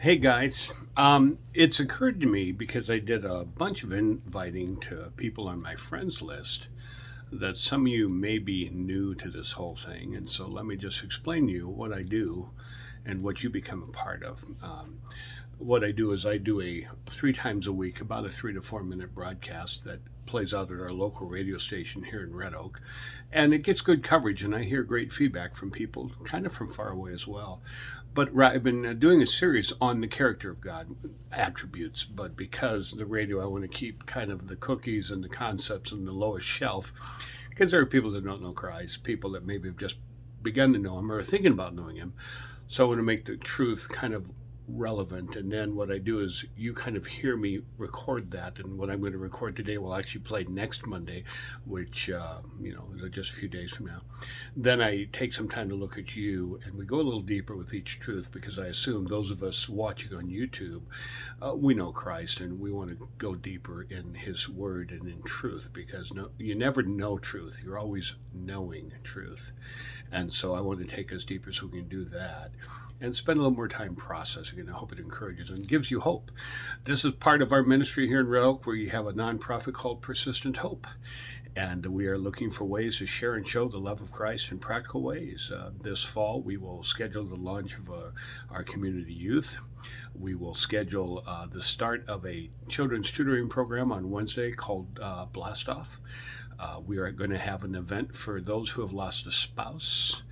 Hey guys, it's occurred to me because I did a bunch of inviting to people on my friends list that some of you may be new to this whole thing. And so let me just explain to you what I do and what you become a part of. What I do is I do a 3 times a week, about a 3 to 4 minute broadcast that plays out at our local radio station here in Red Oak. And it gets good coverage, and I hear great feedback from people, kind of from far away as well. But I've been doing a series on the character of God attributes, but because the radio, I want to keep kind of the cookies and the concepts on the lowest shelf, because there are people that don't know Christ, people that maybe have just begun to know Him or are thinking about knowing Him. So I want to make the truth kind of relevant. And then what I do is you kind of hear me record that. And what I'm going to record today will actually play next Monday, which, is just a few days from now. Then I take some time to look at you and we go a little deeper with each truth because I assume those of us watching on YouTube, we know Christ and we want to go deeper in His Word and in truth because you never know truth. You're always knowing truth. And so I want to take us deeper so we can do that and spend a little more time processing. And I hope it encourages and gives you hope. This is part of our ministry here in Red Oak, where you have a nonprofit called Persistent Hope. And we are looking for ways to share and show the love of Christ in practical ways. This fall, we will schedule the launch of our community youth. We will schedule the start of a children's tutoring program on Wednesday called Blast Off. We are going to have an event for those who have lost a spouse.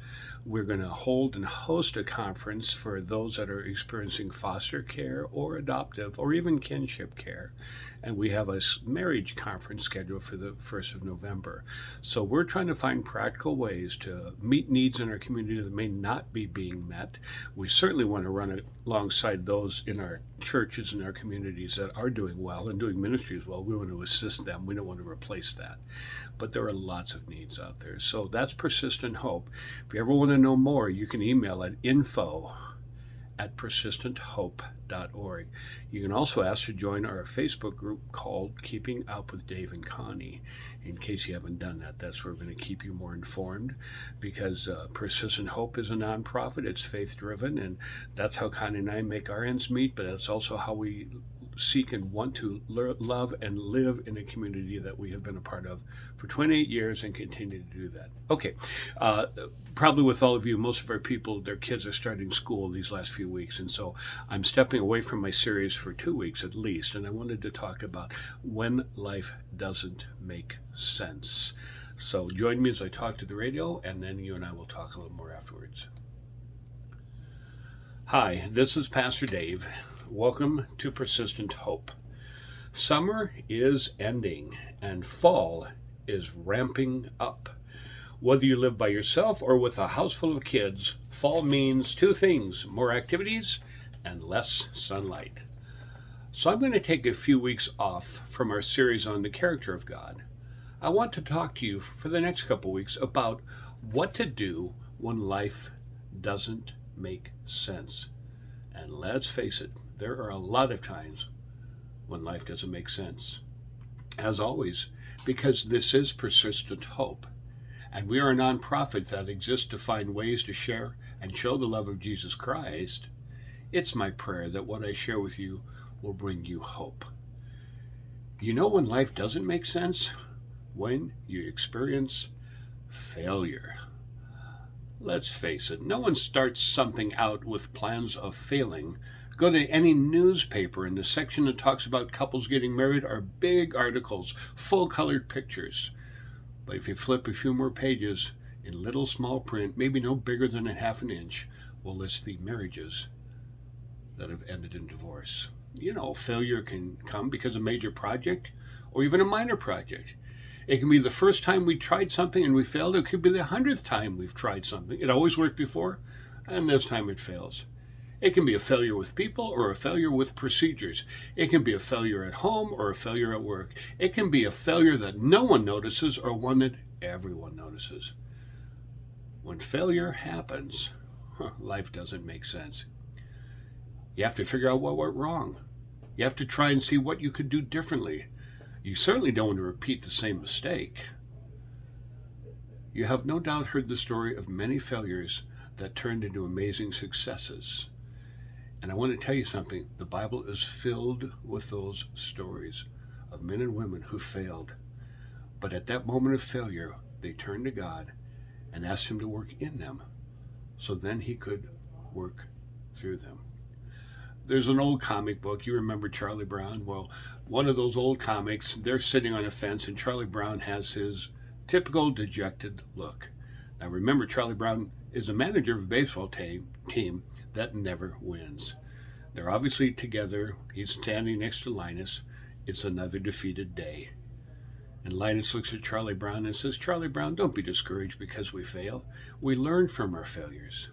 We're going to hold and host a conference for those that are experiencing foster care or adoptive or even kinship care. And we have a marriage conference scheduled for the 1st of November. So we're trying to find practical ways to meet needs in our community that may not be being met. We certainly want to run it alongside those in our churches and our communities that are doing well and doing ministry as well. We want to assist them. We don't want to replace that. But there are lots of needs out there. So that's Persistent Hope. If you ever want to know more, you can email at info@persistenthope.org. You can also ask to join our Facebook group called Keeping Up with Dave and Connie. In case you haven't done that, that's where we're going to keep you more informed because Persistent Hope is a nonprofit. It's faith driven, and that's how Connie and I make our ends meet, but that's also how we seek and want to love and live in a community that we have been a part of for 28 years and continue to do that. Okay, probably with all of you, most of our people, their kids are starting school these last few weeks, and so I'm stepping away from my series for 2 weeks at least, and I wanted to talk about when life doesn't make sense. So join me as I talk to the radio, and then you and I will talk a little more afterwards. Hi, this is Pastor Dave. Welcome to Persistent Hope. Summer is ending and fall is ramping up. Whether you live by yourself or with a house full of kids, fall means two things: more activities and less sunlight. So I'm going to take a few weeks off from our series on the character of God. I want to talk to you for the next couple weeks about what to do when life doesn't make sense. And let's face it, there are a lot of times when life doesn't make sense. As always, because this is Persistent Hope, and we are a nonprofit that exists to find ways to share and show the love of Jesus Christ, it's my prayer that what I share with you will bring you hope. You know when life doesn't make sense? When you experience failure. Let's face it, no one starts something out with plans of failing. Go to any newspaper, and the section that talks about couples getting married are big articles, full-colored pictures. But if you flip a few more pages, in little small print, maybe no bigger than a half an inch, will list the marriages that have ended in divorce. You know, failure can come because of a major project or even a minor project. It can be the first time we tried something and we failed. It could be the 100th time we've tried something. It always worked before, and this time it fails. It can be a failure with people or a failure with procedures. It can be a failure at home or a failure at work. It can be a failure that no one notices or one that everyone notices. When failure happens, life doesn't make sense. You have to figure out what went wrong. You have to try and see what you could do differently. You certainly don't want to repeat the same mistake. You have no doubt heard the story of many failures that turned into amazing successes. And I want to tell you something. The Bible is filled with those stories of men and women who failed. But at that moment of failure, they turned to God and asked Him to work in them so then He could work through them. There's an old comic book. You remember Charlie Brown? Well, one of those old comics, they're sitting on a fence and Charlie Brown has his typical dejected look. Now remember, Charlie Brown is a manager of a baseball team that never wins. They're obviously together. He's standing next to Linus. It's another defeated day. And Linus looks at Charlie Brown and says, Charlie Brown, don't be discouraged because we fail. We learn from our failures.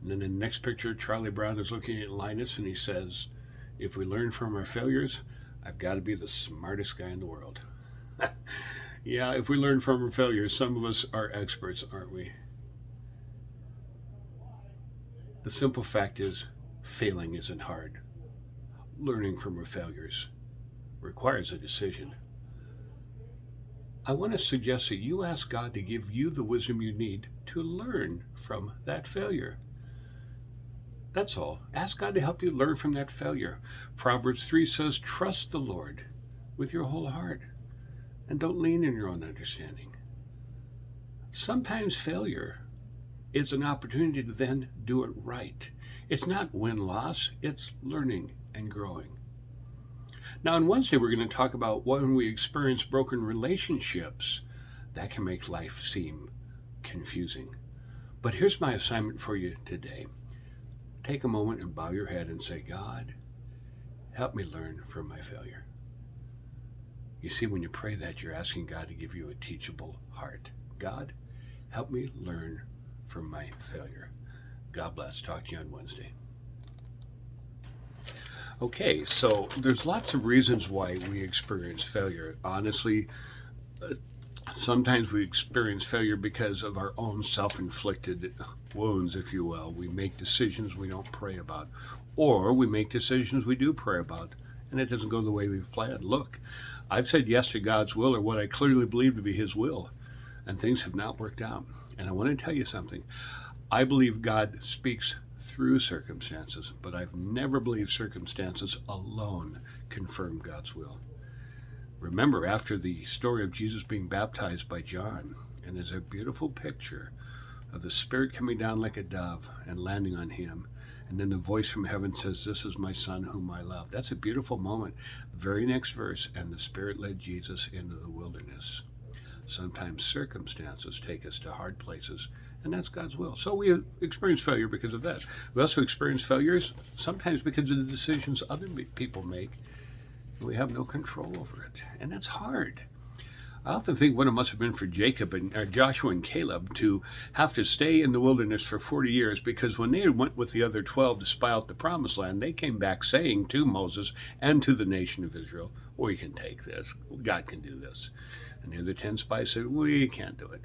And then in the next picture, Charlie Brown is looking at Linus and he says, if we learn from our failures, I've got to be the smartest guy in the world. Yeah, if we learn from our failures, some of us are experts, aren't we? The simple fact is, failing isn't hard. Learning from our failures requires a decision. I want to suggest that you ask God to give you the wisdom you need to learn from that failure. That's all. Ask God to help you learn from that failure. Proverbs 3 says, trust the Lord with your whole heart and don't lean in your own understanding. Sometimes failure is an opportunity to then do it right. It's not win-loss, it's learning and growing. Now on Wednesday, we're going to talk about when we experience broken relationships, that can make life seem confusing. But here's my assignment for you today. Take a moment and bow your head and say, God, help me learn from my failure. You see, when you pray that, you're asking God to give you a teachable heart. God, help me learn from my failure. God bless. Talk to you on Wednesday. Okay, so there's lots of reasons why we experience failure. Honestly, sometimes we experience failure because of our own self-inflicted wounds, if you will. We make decisions we don't pray about, or we make decisions we do pray about, and it doesn't go the way we've planned. Look, I've said yes to God's will, or what I clearly believe to be His will, and things have not worked out. And I want to tell you something. I believe God speaks through circumstances, but I've never believed circumstances alone confirm God's will. Remember, after the story of Jesus being baptized by John, and there's a beautiful picture of the Spirit coming down like a dove and landing on him, and then the voice from heaven says, this is my Son whom I love. That's a beautiful moment. Very next verse, and the Spirit led Jesus into the wilderness. Sometimes circumstances take us to hard places, and that's God's will. So we experience failure because of that. We also experience failures sometimes because of the decisions other people make. We have no control over it, and that's hard. I often think what it must have been for Jacob and Joshua and Caleb to have to stay in the wilderness for 40 years, because when they went with the other 12 to spy out the promised land, they came back saying to Moses and to the nation of Israel, we can take this. God can do this. And the other 10 spies said, we can't do it.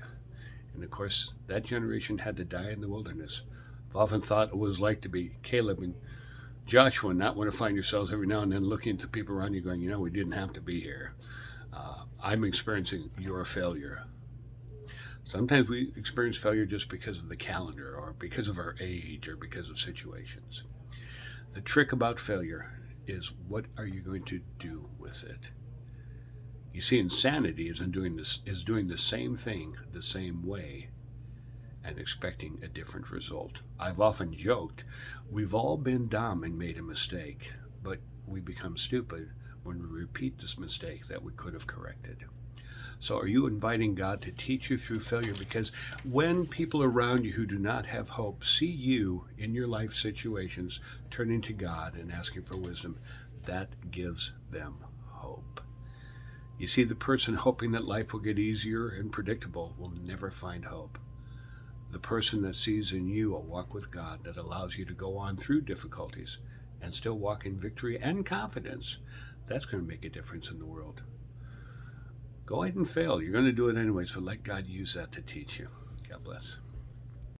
And of course, that generation had to die in the wilderness. I've often thought it was like to be Caleb and Joshua and not want to find yourselves every now and then looking at the people around you going, we didn't have to be here. I'm experiencing your failure. Sometimes we experience failure just because of the calendar or because of our age or because of situations. The trick about failure is, what are you going to do with it? You see, insanity is doing the same thing the same way and expecting a different result. I've often joked, we've all been dumb and made a mistake, but we become stupid when we repeat this mistake that we could have corrected. So are you inviting God to teach you through failure? Because when people around you who do not have hope see you in your life situations turning to God and asking for wisdom, that gives them hope. You see, the person hoping that life will get easier and predictable will never find hope. The person that sees in you a walk with God that allows you to go on through difficulties and still walk in victory and confidence, that's going to make a difference in the world. Go ahead and fail. You're going to do it anyways, but let God use that to teach you. God bless.